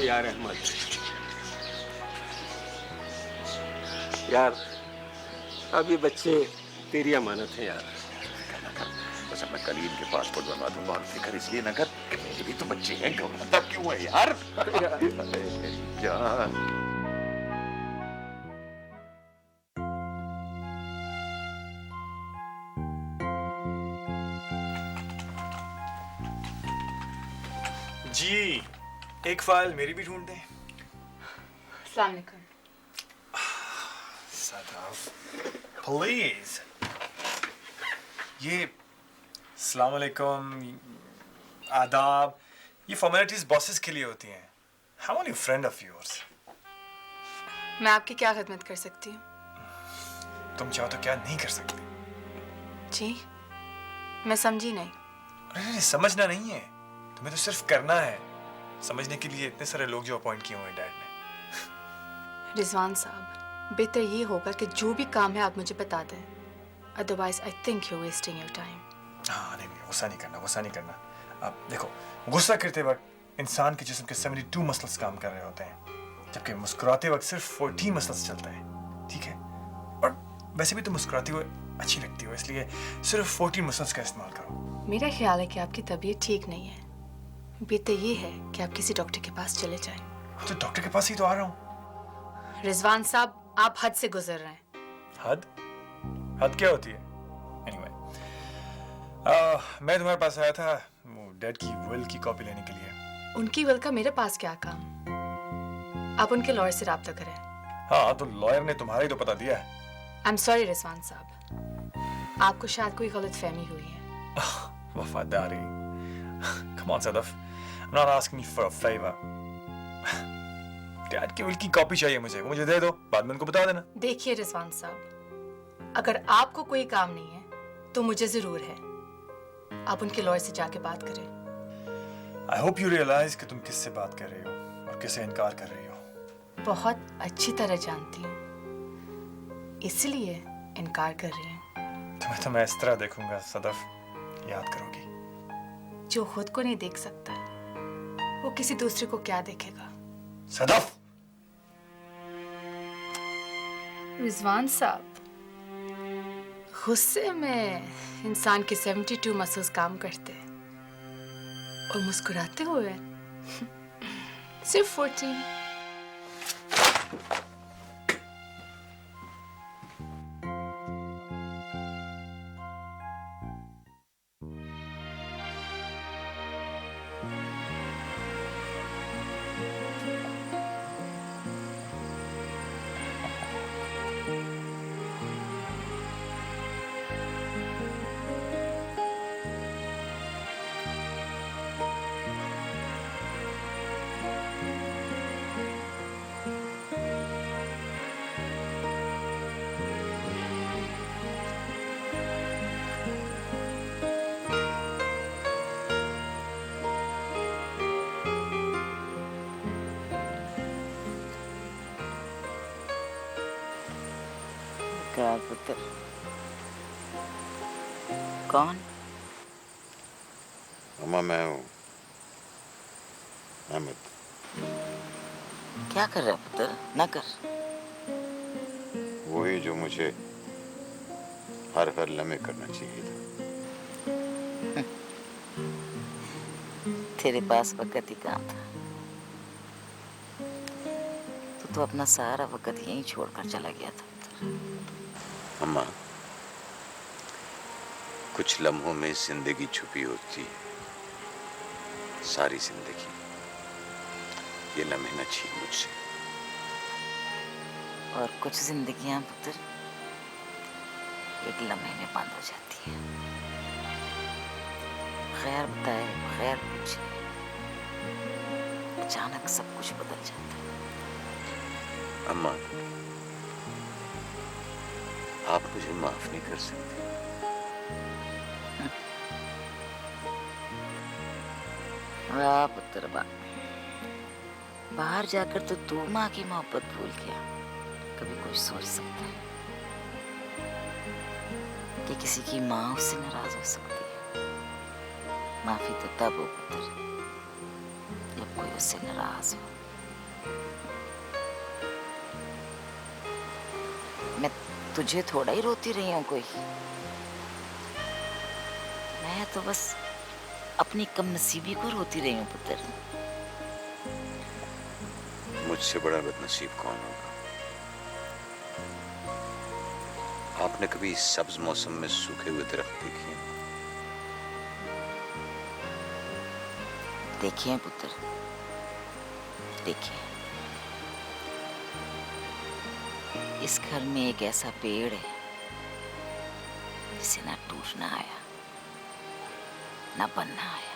यार अहमद, यार अब ये बच्चे तेरी अमानत है यार। बस अब मैं कल ही इनके पासपोर्ट बनवा दूंगा और फिक्र इसलिए ना कर कि मेरे भी तो बच्चे हैं, घबराता क्यों है यार? यार जी, एक फाइल मेरी भी ढूंढ दें। अस्सलाम वालेकुम। सदाफ, प्लीज। ये अस्सलाम वालेकुम, आदाब, ये फॉर्मेलिटीज बॉसेस के लिए होती हैं। How are you friend of yours? मैं आपकी क्या खिदमत कर सकती हूँ? तुम चाहो तो क्या नहीं कर सकती? जी, मैं समझी नहीं। अरे समझना नहीं है, तुम्हें तो सिर्फ करना है। समझने के लिए इतने सारे लोग जो अपॉइंट किए हुए हैं डैड ने। रिजवान साहब, बेहतर ये होगा कि जो भी काम है आप मुझे बता दें। Otherwise I think you wasting your time. हाँ नहीं, गुस्सा नहीं करना, गुस्सा नहीं करना। अब देखो, गुस्सा करते वक्त इंसान के जिस्म के 72 मसल्स काम कर रहे होते हैं, जबकि मुस्कुराते वक्त सिर्फ 14 मसल्स चलते हैं। ठीक है? और वैसे भी तुम मुस्कुराती हुए अच्छी लगती हो, इसलिए सिर्फ 14 मसल्स का इस्तेमाल करो। मेरा ख्याल है कि आपकी तबीयत ठीक नहीं है। बेहतर ये है कि आप किसी डॉक्टर के पास चले जाएं। तो डॉक्टर के पास ही तो आ रहा हूँ। रिजवान साहब, आप हद से गुजर रहे हैं। हद? हद क्या होती है? Anyway, मैं तुम्हारे पास आया था वो डैड की विल की कॉपी लेने के लिए। उनकी विल का मेरे पास क्या काम? आप उनके लॉयर से राब्ता करें। हाँ, तो लॉयर ने तुम्हारा ही तो पता दिया है। आई एम सॉरी रिजवान साहब, आपको शायद कोई गलत फहमी हुई है। वफादारी। Come on, Sadaf. I'm not asking you for a favor. Dad की विल की कॉपी चाहिए मुझे, वो मुझे दे दो, बाद में उनको बता देना। देखिए रिजवान साहब, अगर आपको कोई काम नहीं है तो मुझे जरूर है। आप उनके लॉयर से जाके बात करें। I hope you realize कि तुम किससे बात कर रही हो और किससे इनकार कर रही हो। बहुत अच्छी तरह जानती हूँ, इसलिए इनकार कर रही हूँ। तुम्हें तो मैं इस तरह देखूंगा सदफ, याद करोगी। जो खुद को नहीं देख सकता वो किसी दूसरे को क्या देखेगा? सदफ! रिजवान साहब, गुस्से में इंसान के 72 मसल्स काम करते हैं और मुस्कुराते हुए सिर्फ 14। क्या पुत्र? कौन? अम्मा, मैं हूँ अहमद। क्या कर रहा है पुत्र? ना कर। वही जो मुझे हर लम्हे करना चाहिए था। तेरे पास वक्त ही कहाँ था? तो अपना सारा वक्त यहीं छोड़कर चला गया था पुत्र। अम्मा, कुछ लम्हों में जिंदगी छुपी होती है, सारी जिंदगी। ये लम्हे न छीन मुझसे। और कुछ जिंदगियां पुत्र एक लम्हे में बंद हो जाती है। खैर बताए खैर पूछे, अचानक सब कुछ बदल जाता है। अम्मा, आप मुझे माफ नहीं कर सकते। वाह पुत्र वाह, बाहर जाकर तो तू माँ की मोहब्बत भूल गया। कभी कोई सोच सकता है कि किसी की माँ उससे नाराज हो सकती है? माफी तो तब हो पुत्र जब कोई उससे नाराज हो। मैं तुझे थोड़ा ही रोती रही हूँ कोई। मैं तो बस अपनी कमनसीबी को रोती रही हूँ पुत्र। मुझसे बड़ा बदनसीब कौन होगा? आपने कभी इस सब्ज मौसम में सूखे हुए दरख्त देखे हैं? देखिए पुत्र, देखिए, इस घर में एक ऐसा पेड़ है जिसे ना टूटना आया ना बनना आया।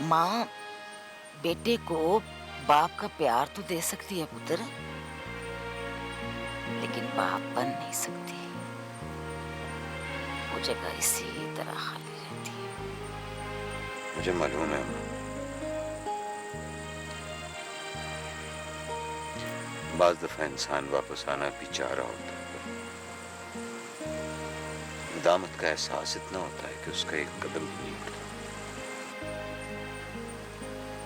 माँ बेटे को बाप का प्यार तो दे सकती है पुत्र, लेकिन बाप बन नहीं सकती। वो जगह इसी तरह खाली रहती है। मुझे मालूम है। बाज दफा इंसान वापस आना भी चाह रहा होता है, पर दामत का एहसास इतना होता है कि उसका एक कदम भी नहीं उठता।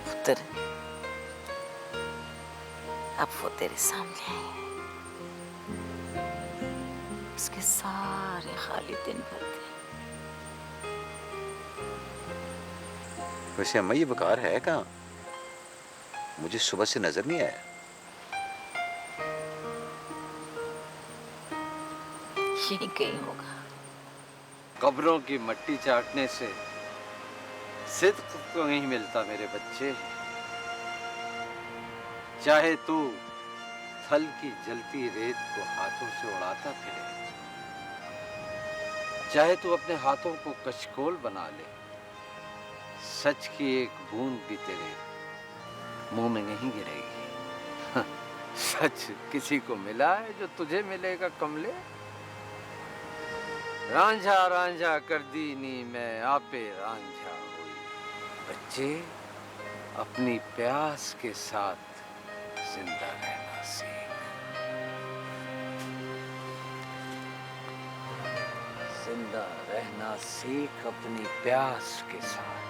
पुत्र, अब वो तेरे सामने है। उसके सारे खाली दिन भर थे। वैसे अम्मा ये वकार है कहाँ? मुझे सुबह से नजर नहीं आया। यही कहीं होगा। कब्रों की मट्टी चाटने से सिद्क तो नहीं मिलता मेरे बच्चे। चाहे तू थल की जलती रेत को हाथों से उड़ाता फिरे, चाहे तू अपने हाथों को कचकोल बना ले, सच की एक बूंद भी तेरे मुंह में नहीं गिरेगी। सच किसी को मिला है जो तुझे मिलेगा कमले? रांझा रांझा कर दीनी मैं आपे रांझा हुई। बच्चे, अपनी प्यास के साथ जिंदा रहना सीख। जिंदा रहना सीख अपनी प्यास के साथ।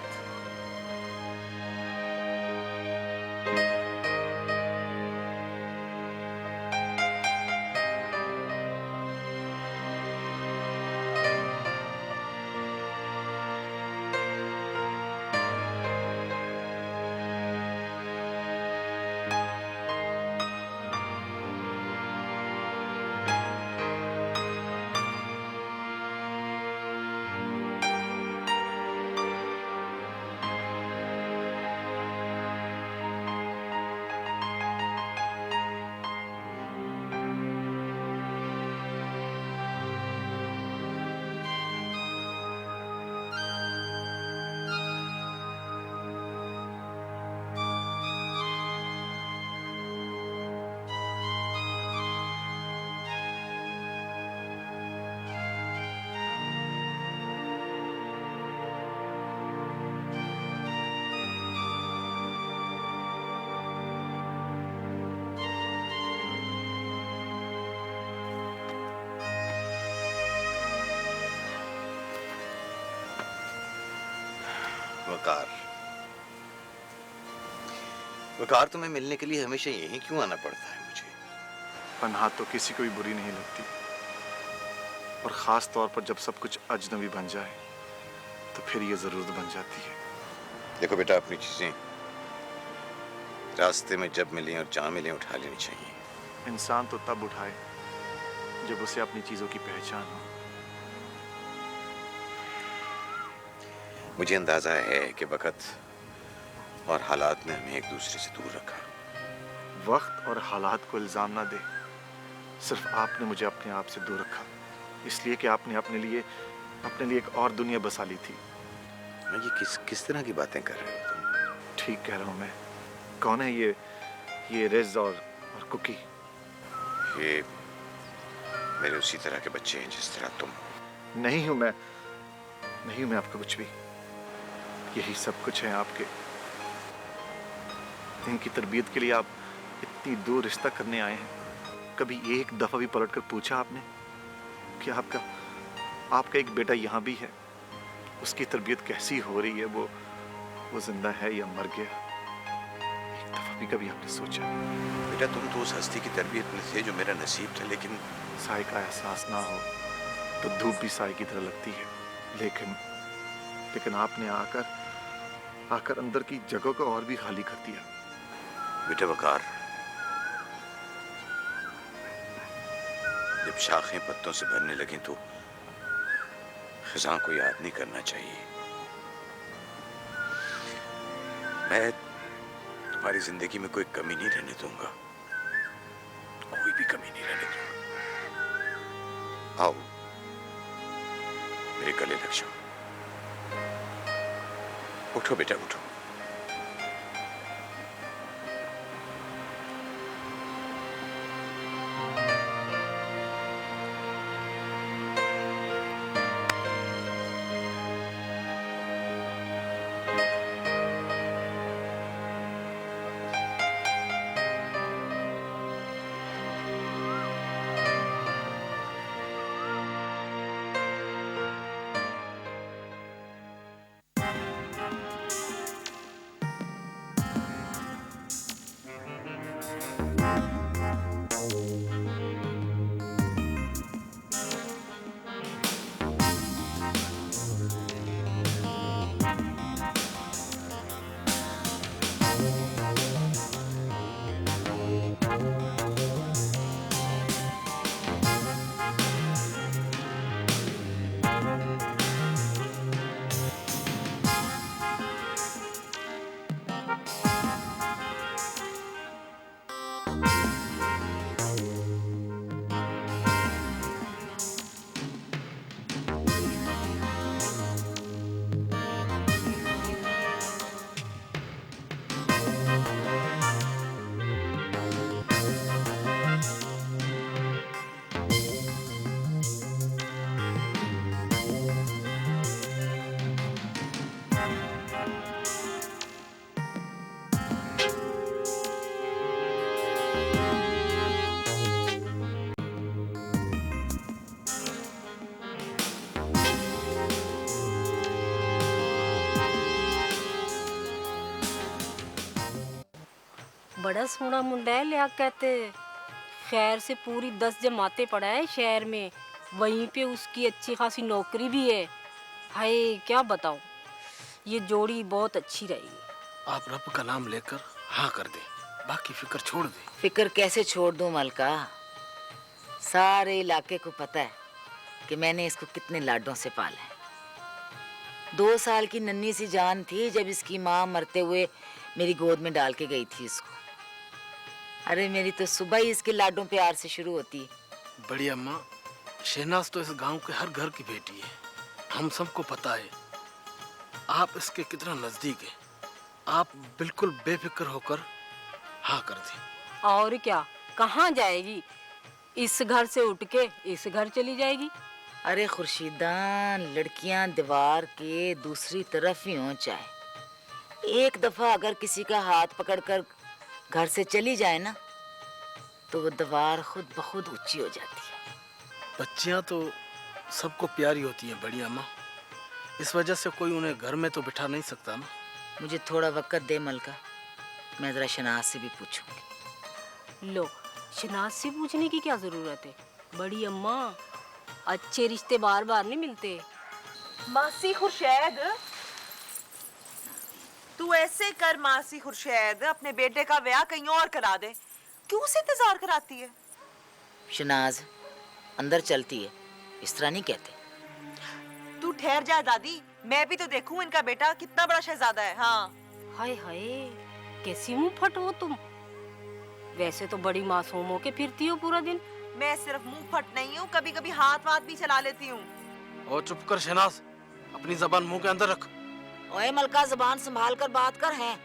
वकार, वकार तुम्हें मिलने के लिए हमेशा यहीं क्यों आना पड़ता है मुझे? पनाह तो किसी को भी बुरी नहीं लगती, और खास तौर पर जब सब कुछ अजनबी बन जाए तो फिर ये जरूरत बन जाती है। देखो बेटा, अपनी चीजें रास्ते में जब मिलें और जहां मिलें उठा लेनी चाहिए। इंसान तो तब उठाए जब उसे अपनी चीजों की पहचान हो। मुझे अंदाजा है कि वक्त और हालात ने हमें एक दूसरे से दूर रखा। वक्त और हालात को इल्जाम ना दे, सिर्फ आपने मुझे अपने आप से दूर रखा, इसलिए कि आपने अपने लिए एक और दुनिया बसा ली थी। ये किस तरह की बातें कर रहे हो तुम? ठीक कह रहा हूँ मैं। कौन है ये रिज और कुकी? ये मेरे उसी तरह के बच्चे हैं जिस तरह तुम। नहीं हूँ मैं आपका कुछ भी। यही सब कुछ है आपके। इनकी तरबियत के लिए आप इतनी दूर रिश्ता करने आए हैं। कभी एक दफा भी पलट कर पूछा आपने कि आपका एक बेटा यहाँ भी है, उसकी तरबियत कैसी हो रही है, वो जिंदा है या मर गया? भी कभी आपने सोचा? बेटा तुम तो उस हस्ती की तरबियत में थे जो मेरा नसीब था, लेकिन साय का एहसास ना हो तो धूप भी साय की तरह लगती है, लेकिन आपने आकर अंदर की जगह को और भी खाली कर दिया। बेटा वकार, जब शाखें पत्तों से भरने लगी तो खिज़ां को याद नहीं करना चाहिए। मैं तुम्हारी जिंदगी में कोई कमी नहीं रहने दूंगा, कोई भी कमी नहीं रहने दूंगा। आओ मेरे गले लग जाओ। उठो बेटा उठो। बड़ा सोना मुंडा है लिया कहते। खैर से पूरी 10 जमाते पड़ा है शहर में, वहीं पे उसकी अच्छी खासी नौकरी भी है। हाय क्या बताऊं, ये जोड़ी बहुत अच्छी रहेगी। आप रब का नाम लेकर हाँ कर दे, बाकी फिक्र छोड़ दे। फिक्र कैसे छोड़ दूं मलका? सारे इलाके को पता है कि मैंने इसको कितने लाडों से पाला है। 2 साल की नन्ही सी जान थी जब इसकी माँ मरते हुए मेरी गोद में डाल के गई थी इसको। अरे मेरी तो सुबह ही इसके लाडों प्यार से शुरू होती है। बड़ी अम्मा, शहनाज तो इस गांव के हर घर की बेटी है, हम सबको पता है आप इसके कितना नजदीक है। आप बिल्कुल बेफिक्र होकर हाँ कर दें। और क्या, कहाँ जाएगी? इस घर से उठ के इस घर चली जाएगी। अरे खुर्शीदान, लड़कियां दीवार के दूसरी तरफ ही हो चाहे, एक दफा अगर किसी का हाथ पकड़कर घर से चली जाए ना तो वो दीवार खुद ब खुद ऊंची हो जाती है। बच्चियां तो सबको प्यारी होती हैं बड़ी अम्मा, इस वजह से कोई उन्हें घर में तो बिठा नहीं सकता ना। मुझे थोड़ा वक्त दे मलका, मैं जरा शनाज से भी पूछूंगी। लो, शनाज से पूछने की क्या जरूरत है बड़ी अम्मा, अच्छे रिश्ते बार बार नहीं मिलते। मासी खुर्शैद, तू ऐसे कर मासी खुर्शैद, अपने बेटे का ब्याह कहीं और करा दे। क्यों उसे इंतजार कराती है? शनाज अंदर चलती है, इस तरह नहीं कहते। तू ठहर जा दादी, मैं भी तो देखूं इनका बेटा कितना बड़ा शहजादा है। हाँ हाय हाय, कैसी मुंह फट हो तुम। वैसे तो बड़ी मासूम होके फिरती हो पूरा दिन। मैं सिर्फ मुंह फट नहीं हूँ, कभी कभी हाथ वाथ भी चला लेती हूँ। और चुप कर शहनाज, अपनी जबान मुंह के अंदर रख। ओए मलका, जबान संभाल कर बात कर। हैं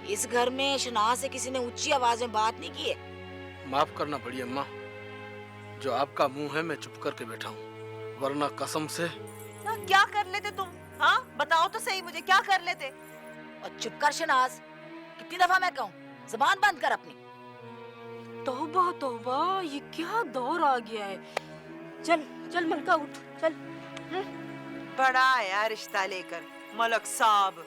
इस घर में शनाज से किसी ने ऊंची आवाज में बात नहीं की है। माफ करना बड़ी अम्मा, जो आपका मुंह है मैं चुप करके बैठा हूँ, वरना कसम से। ना क्या कर लेते तुम? हाँ बताओ तो सही मुझे, क्या कर लेते? और चुप कर शनाज, कितनी दफा मैं कहूँ, जबान बंद कर अपनी। तौबा तौबा, ये क्या दौर आ गया है। चल चल मलका उठ चल। बड़ा आया रिश्ता लेकर मलक साहब।